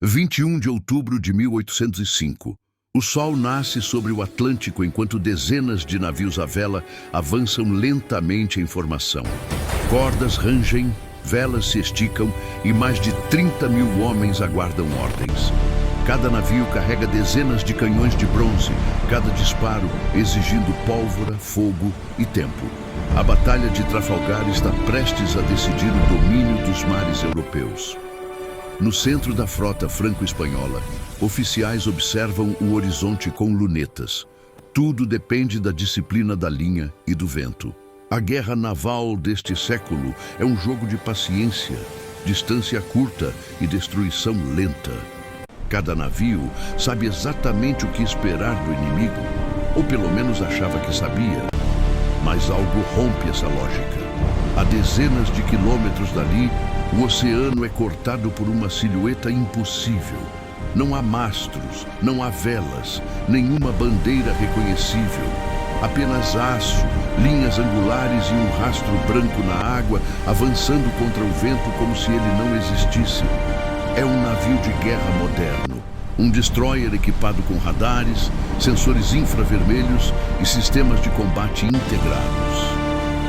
21 de outubro de 1805. O sol nasce sobre o Atlântico enquanto dezenas de navios à vela avançam lentamente em formação. Cordas rangem, velas se esticam e mais de 30.000 homens aguardam ordens. Cada navio carrega dezenas de canhões de bronze, cada disparo exigindo pólvora, fogo e tempo. A Batalha de Trafalgar está prestes a decidir o domínio dos mares europeus. No centro da frota franco-espanhola, oficiais observam o horizonte com lunetas. Tudo depende da disciplina da linha e do vento. A guerra naval deste século é um jogo de paciência, distância curta e destruição lenta. Cada navio sabe exatamente o que esperar do inimigo, ou pelo menos achava que sabia. Mas algo rompe essa lógica. A dezenas de quilômetros dali, o oceano é cortado por uma silhueta impossível. Não há mastros, não há velas, nenhuma bandeira reconhecível. Apenas aço, linhas angulares e um rastro branco na água, avançando contra o vento como se ele não existisse. É um navio de guerra moderno. Um destroyer equipado com radares, sensores infravermelhos e sistemas de combate integrados.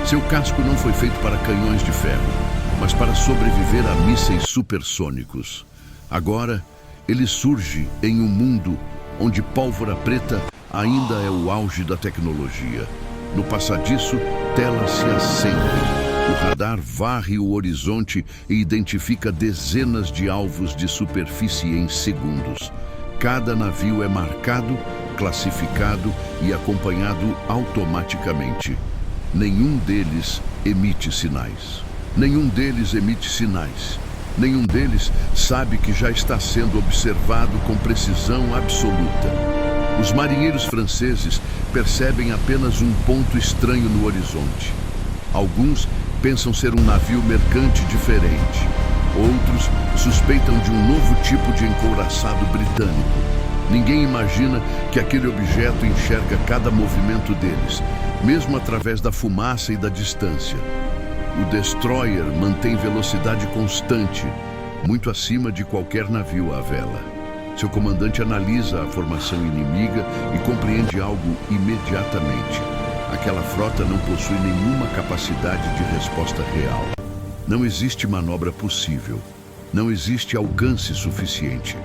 Seu casco não foi feito para canhões de ferro, mas para sobreviver a mísseis supersônicos. Agora, ele surge em um mundo onde pólvora preta ainda é o auge da tecnologia. No passadiço, telas se acendem. O radar varre o horizonte e identifica dezenas de alvos de superfície em segundos. Cada navio é marcado, classificado e acompanhado automaticamente. Nenhum deles emite sinais. Nenhum deles emite sinais. Nenhum deles sabe que já está sendo observado com precisão absoluta. Os marinheiros franceses percebem apenas um ponto estranho no horizonte. Alguns pensam ser um navio mercante diferente. Outros suspeitam de um novo tipo de encouraçado britânico. Ninguém imagina que aquele objeto enxerga cada movimento deles, mesmo através da fumaça e da distância. O destroyer mantém velocidade constante, muito acima de qualquer navio à vela. Seu comandante analisa a formação inimiga e compreende algo imediatamente. Aquela frota não possui nenhuma capacidade de resposta real. Não existe manobra possível. Não existe alcance suficiente.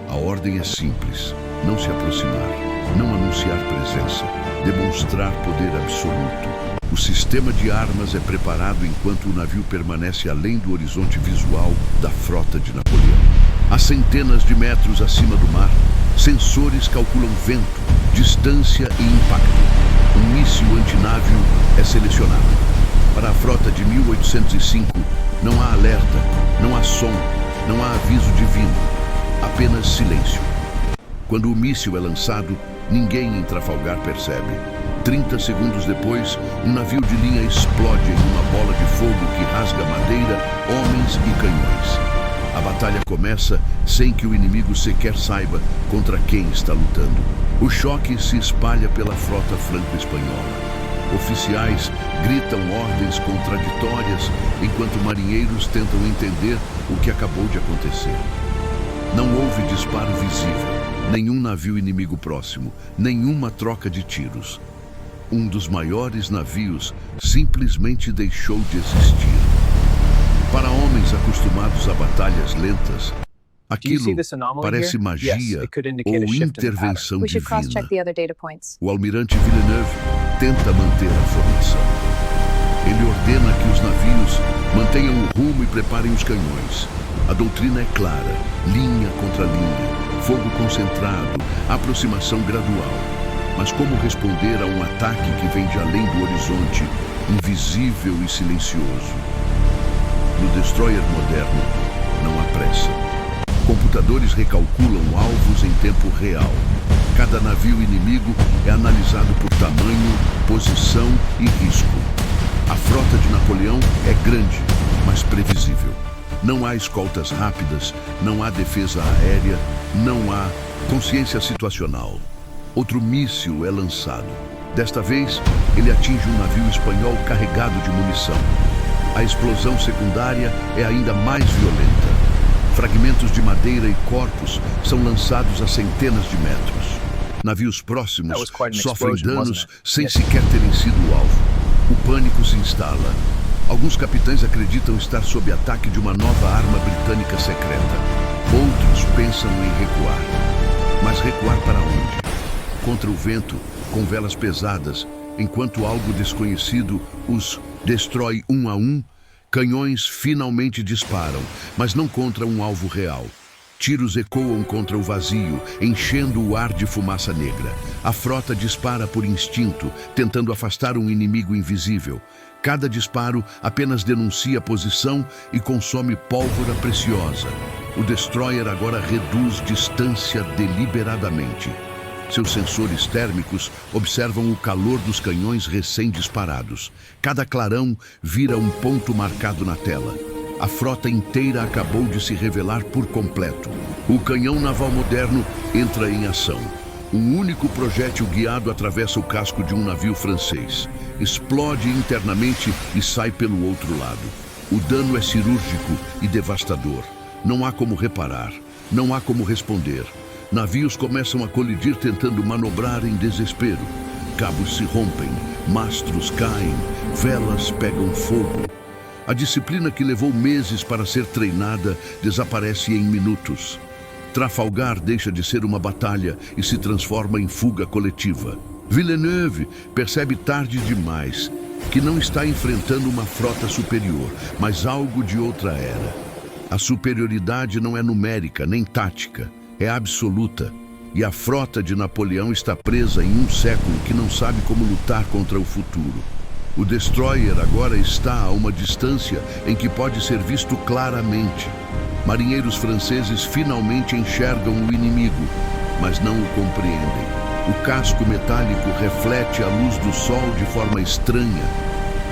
A ordem é simples: não se aproximar, não anunciar presença, demonstrar poder absoluto. O sistema de armas é preparado enquanto o navio permanece além do horizonte visual da frota de Napoleão. A centenas de metros acima do mar, sensores calculam vento, distância e impacto. Um míssil antinávio é selecionado. Para a frota de 1805, não há alerta, não há som, não há aviso divino, apenas silêncio. Quando o míssil é lançado, ninguém em Trafalgar percebe. 30 segundos depois, um navio de linha explode em uma bola de fogo que rasga madeira, homens e canhões. A batalha começa sem que o inimigo sequer saiba contra quem está lutando. O choque se espalha pela frota franco-espanhola. Oficiais gritam ordens contraditórias enquanto marinheiros tentam entender o que acabou de acontecer. Não houve disparo visível, nenhum navio inimigo próximo, nenhuma troca de tiros. Um dos maiores navios simplesmente deixou de existir. Para homens acostumados a batalhas lentas, aquilo parece magia ou intervenção divina. O almirante Villeneuve tenta manter a formação. Ele ordena que os navios mantenham o rumo e preparem os canhões. A doutrina é clara: linha contra linha, fogo concentrado, aproximação gradual. Mas como responder a um ataque que vem de além do horizonte, invisível e silencioso? No destroyer moderno, não há pressa. Computadores recalculam alvos em tempo real. Cada navio inimigo é analisado por tamanho, posição e risco. A frota de Napoleão é grande, mas previsível. Não há escoltas rápidas, não há defesa aérea, não há consciência situacional. Outro míssil é lançado. Desta vez, ele atinge um navio espanhol carregado de munição. A explosão secundária é ainda mais violenta. Fragmentos de madeira e corpos são lançados a centenas de metros. Navios próximos sofrem danos sem sequer terem sido o alvo. O pânico se instala. Alguns capitães acreditam estar sob ataque de uma nova arma britânica secreta. Outros pensam em recuar. Mas recuar para onde? Contra o vento, com velas pesadas, enquanto algo desconhecido os destrói um a um, canhões finalmente disparam, mas não contra um alvo real. Tiros ecoam contra o vazio, enchendo o ar de fumaça negra. A frota dispara por instinto, tentando afastar um inimigo invisível. Cada disparo apenas denuncia a posição e consome pólvora preciosa. O destroyer agora reduz distância deliberadamente. Seus sensores térmicos observam o calor dos canhões recém-disparados. Cada clarão vira um ponto marcado na tela. A frota inteira acabou de se revelar por completo. O canhão naval moderno entra em ação. Um único projétil guiado atravessa o casco de um navio francês. Explode internamente e sai pelo outro lado. O dano é cirúrgico e devastador. Não há como reparar. Não há como responder. Navios começam a colidir tentando manobrar em desespero. Cabos se rompem, mastros caem, velas pegam fogo. A disciplina que levou meses para ser treinada desaparece em minutos. Trafalgar deixa de ser uma batalha e se transforma em fuga coletiva. Villeneuve percebe tarde demais que não está enfrentando uma frota superior, mas algo de outra era. A superioridade não é numérica nem tática, é absoluta. E a frota de Napoleão está presa em um século que não sabe como lutar contra o futuro. O destroyer agora está a uma distância em que pode ser visto claramente. Marinheiros franceses finalmente enxergam o inimigo, mas não o compreendem. O casco metálico reflete a luz do sol de forma estranha.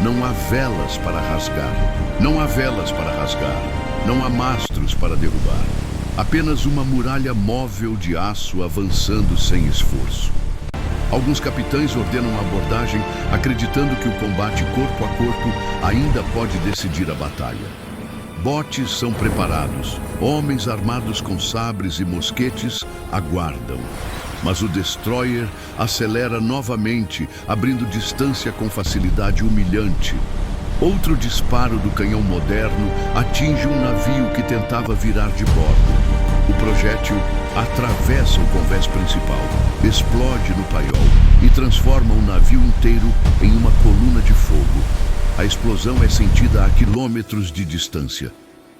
Não há velas para rasgar. Não há velas para rasgar. Não há mastros para derrubar. Apenas uma muralha móvel de aço avançando sem esforço. Alguns capitães ordenam a abordagem, acreditando que o combate corpo a corpo ainda pode decidir a batalha. Botes são preparados, homens armados com sabres e mosquetes aguardam. Mas o destroyer acelera novamente, abrindo distância com facilidade humilhante. Outro disparo do canhão moderno atinge um navio que tentava virar de bordo. O projétil atravessa o convés principal, explode no paiol e transforma o navio inteiro em uma coluna de fogo. A explosão é sentida a quilômetros de distância.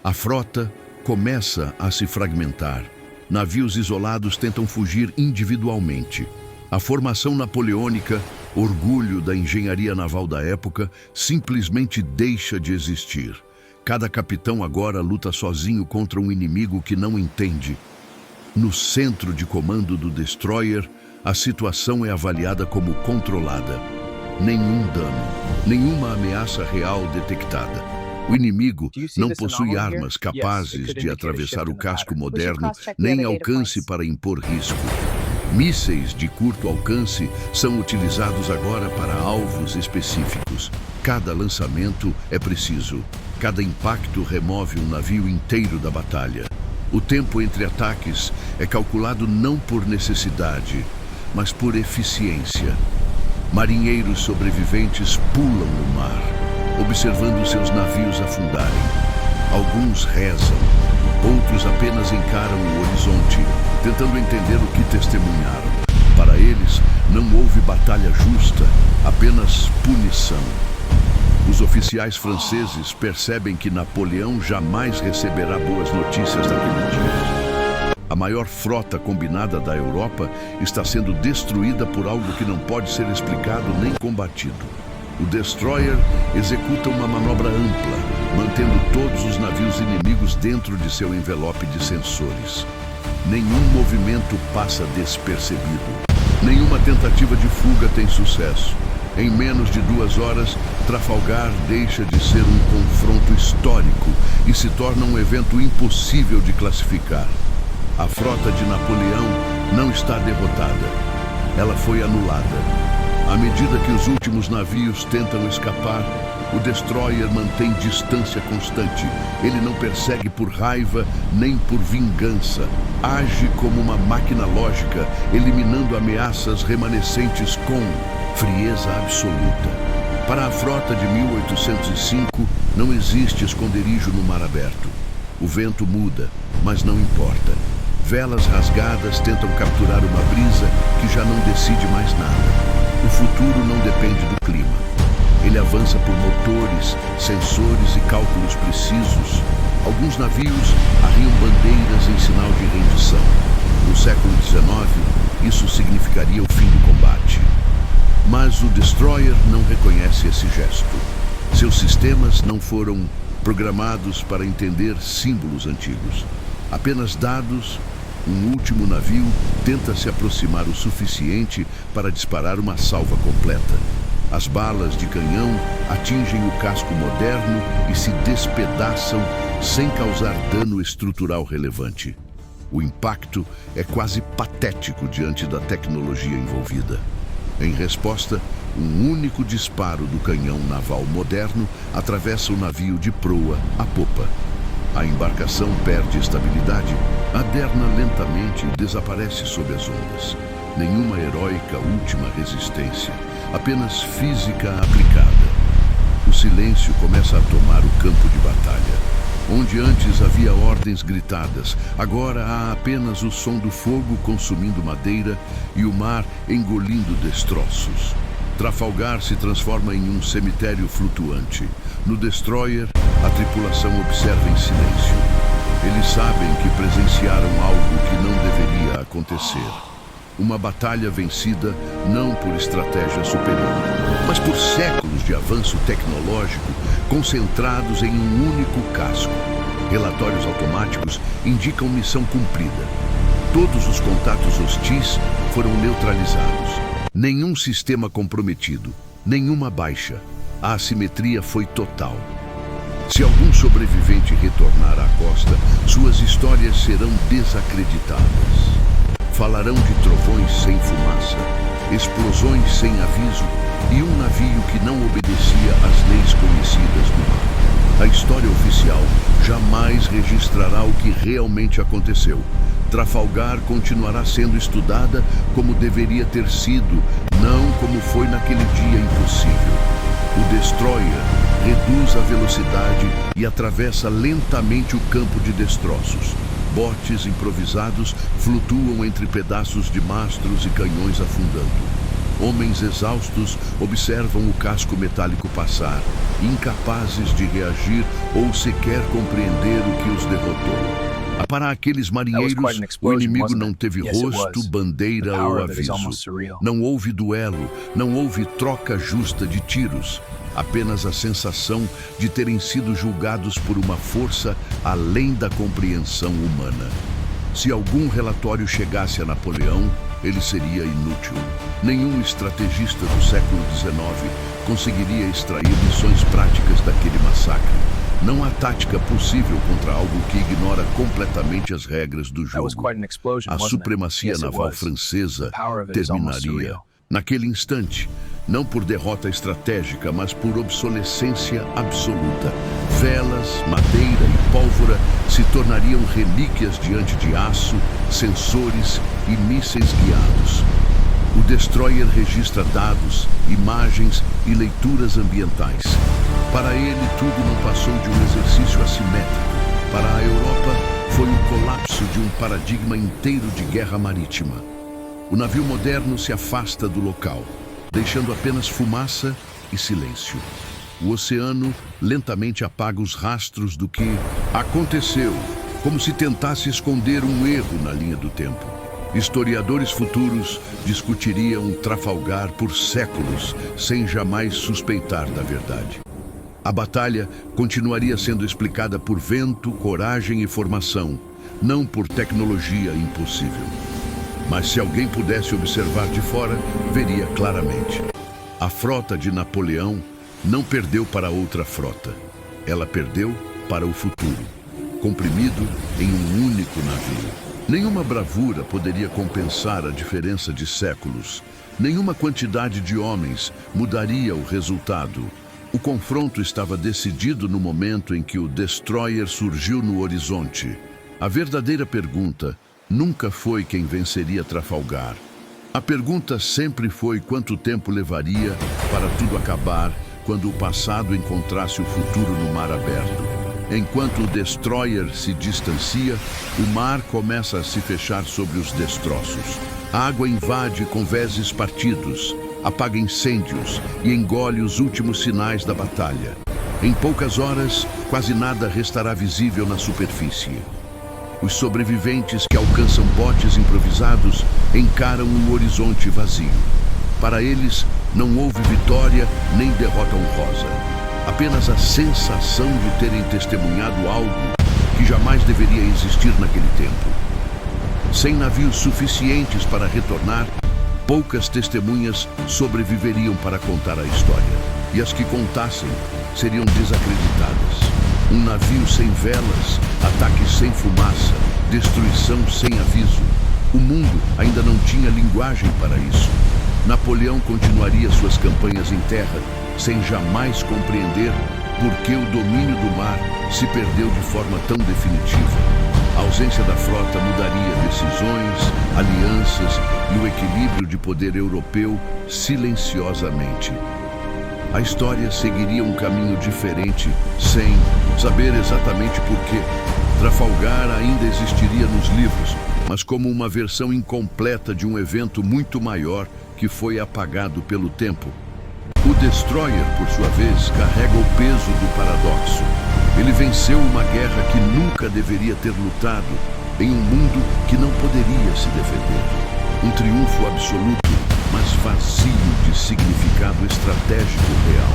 A frota começa a se fragmentar. Navios isolados tentam fugir individualmente. A formação napoleônica, orgulho da engenharia naval da época, simplesmente deixa de existir. Cada capitão agora luta sozinho contra um inimigo que não entende. No centro de comando do destroyer, a situação é avaliada como controlada. Nenhum dano, nenhuma ameaça real detectada. O inimigo não possui armas capazes de atravessar o casco moderno, nem alcance para impor risco. Mísseis de curto alcance são utilizados agora para alvos específicos. Cada lançamento é preciso. Cada impacto remove um navio inteiro da batalha. O tempo entre ataques é calculado não por necessidade, mas por eficiência. Marinheiros sobreviventes pulam no mar, observando seus navios afundarem. Alguns rezam, outros apenas encaram o horizonte, tentando entender o que testemunharam. Para eles, não houve batalha justa, apenas punição. Os oficiais franceses percebem que Napoleão jamais receberá boas notícias daquele dia. A maior frota combinada da Europa está sendo destruída por algo que não pode ser explicado nem combatido. O destroyer executa uma manobra ampla, mantendo todos os navios inimigos dentro de seu envelope de sensores. Nenhum movimento passa despercebido. Nenhuma tentativa de fuga tem sucesso. Em menos de 2 horas, Trafalgar deixa de ser um confronto histórico e se torna um evento impossível de classificar. A frota de Napoleão não está derrotada. Ela foi anulada. À medida que os últimos navios tentam escapar, O destroyer mantém distância constante. Ele não persegue por raiva nem por vingança. Age como uma máquina lógica, eliminando ameaças remanescentes com frieza absoluta. Para a frota de 1805, não existe esconderijo no mar aberto. O vento muda, mas não importa. Velas rasgadas tentam capturar uma brisa que já não decide mais nada. O futuro não depende do clima. Ele avança por motores, sensores e cálculos precisos. Alguns navios arriam bandeiras em sinal de rendição. No século XIX, isso significaria o fim do combate. Mas o destroyer não reconhece esse gesto. Seus sistemas não foram programados para entender símbolos antigos. Apenas dados, um último navio tenta se aproximar o suficiente para disparar uma salva completa. As balas de canhão atingem o casco moderno e se despedaçam sem causar dano estrutural relevante. O impacto é quase patético diante da tecnologia envolvida. Em resposta, um único disparo do canhão naval moderno atravessa o navio de proa à popa. A embarcação perde estabilidade, aderna lentamente e desaparece sob as ondas. Nenhuma heróica última resistência, apenas física aplicada. O silêncio começa a tomar o campo de batalha. Onde antes havia ordens gritadas, agora há apenas o som do fogo consumindo madeira e o mar engolindo destroços. Trafalgar se transforma em um cemitério flutuante. No destroyer, a tripulação observa em silêncio. Eles sabem que presenciaram algo que não deveria acontecer. Uma batalha vencida não por estratégia superior, mas por séculos de avanço tecnológico concentrados em um único casco. Relatórios automáticos indicam missão cumprida. Todos os contatos hostis foram neutralizados. Nenhum sistema comprometido, nenhuma baixa. A assimetria foi total. Se algum sobrevivente retornar à costa, suas histórias serão desacreditadas. Falarão de trovões sem fumaça, explosões sem aviso e um navio que não obedecia às leis conhecidas do mar. A história oficial jamais registrará o que realmente aconteceu. Trafalgar continuará sendo estudada como deveria ter sido, não como foi naquele dia impossível. O destroyer reduz a velocidade e atravessa lentamente o campo de destroços. Botes improvisados flutuam entre pedaços de mastros e canhões afundando. Homens exaustos observam o casco metálico passar, incapazes de reagir ou sequer compreender o que os derrotou. Para aqueles marinheiros, o inimigo não teve rosto, bandeira ou aviso. Não houve duelo, não houve troca justa de tiros. Apenas a sensação de terem sido julgados por uma força além da compreensão humana. Se algum relatório chegasse a Napoleão, ele seria inútil. Nenhum estrategista do século XIX conseguiria extrair lições práticas daquele massacre. Não há tática possível contra algo que ignora completamente as regras do jogo. A supremacia naval francesa terminaria naquele instante, não por derrota estratégica, mas por obsolescência absoluta. Velas, madeira e pólvora se tornariam relíquias diante de aço, sensores e mísseis guiados. O destroyer registra dados, imagens e leituras ambientais. Para ele, tudo não passou de um exercício assimétrico. Para a Europa, foi o colapso de um paradigma inteiro de guerra marítima. O navio moderno se afasta do local, deixando apenas fumaça e silêncio. O oceano lentamente apaga os rastros do que aconteceu, como se tentasse esconder um erro na linha do tempo. Historiadores futuros discutiriam Trafalgar por séculos, sem jamais suspeitar da verdade. A batalha continuaria sendo explicada por vento, coragem e formação, não por tecnologia impossível. Mas se alguém pudesse observar de fora, veria claramente. A frota de Napoleão não perdeu para outra frota. Ela perdeu para o futuro, comprimido em um único navio. Nenhuma bravura poderia compensar a diferença de séculos. Nenhuma quantidade de homens mudaria o resultado. O confronto estava decidido no momento em que o Destroyer surgiu no horizonte. A verdadeira pergunta nunca foi quem venceria Trafalgar. A pergunta sempre foi quanto tempo levaria para tudo acabar quando o passado encontrasse o futuro no mar aberto. Enquanto o Destroyer se distancia, o mar começa a se fechar sobre os destroços. A água invade convéses partidos, apaga incêndios e engole os últimos sinais da batalha. Em poucas horas, quase nada restará visível na superfície. Os sobreviventes que alcançam botes improvisados encaram o horizonte vazio. Para eles, não houve vitória nem derrota honrosa. Apenas a sensação de terem testemunhado algo que jamais deveria existir naquele tempo. Sem navios suficientes para retornar, poucas testemunhas sobreviveriam para contar a história. E as que contassem seriam desacreditadas. Um navio sem velas, ataques sem fumaça, destruição sem aviso. O mundo ainda não tinha linguagem para isso. Napoleão continuaria suas campanhas em terra, sem jamais compreender por que o domínio do mar se perdeu de forma tão definitiva. A ausência da frota mudaria decisões, alianças e o equilíbrio de poder europeu silenciosamente. A história seguiria um caminho diferente, sem saber exatamente por quê. Trafalgar ainda existiria nos livros, mas como uma versão incompleta de um evento muito maior que foi apagado pelo tempo. O Destroyer, por sua vez, carrega o peso do paradoxo. Ele venceu uma guerra que nunca deveria ter lutado, em um mundo que não poderia se defender. Um triunfo absoluto, mas vazio de significado estratégico real.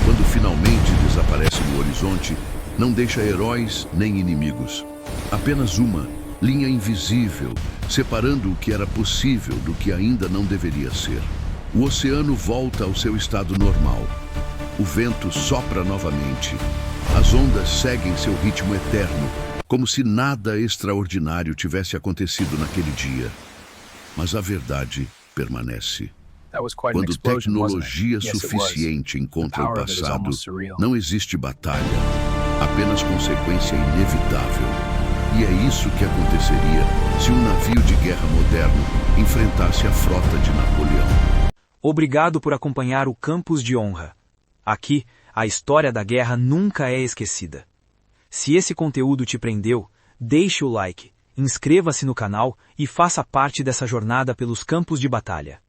Quando finalmente desaparece no horizonte, não deixa heróis nem inimigos. Apenas uma linha invisível, separando o que era possível do que ainda não deveria ser. O oceano volta ao seu estado normal. O vento sopra novamente. As ondas seguem seu ritmo eterno, como se nada extraordinário tivesse acontecido naquele dia. Mas a verdade permanece. Quando tecnologia suficiente encontra o passado, não existe batalha, apenas consequência inevitável. E é isso que aconteceria se um navio de guerra moderno enfrentasse a frota de Napoleão. Obrigado por acompanhar o Campus de Honra. Aqui, a história da guerra nunca é esquecida. Se esse conteúdo te prendeu, deixe o like, inscreva-se no canal e faça parte dessa jornada pelos campos de batalha.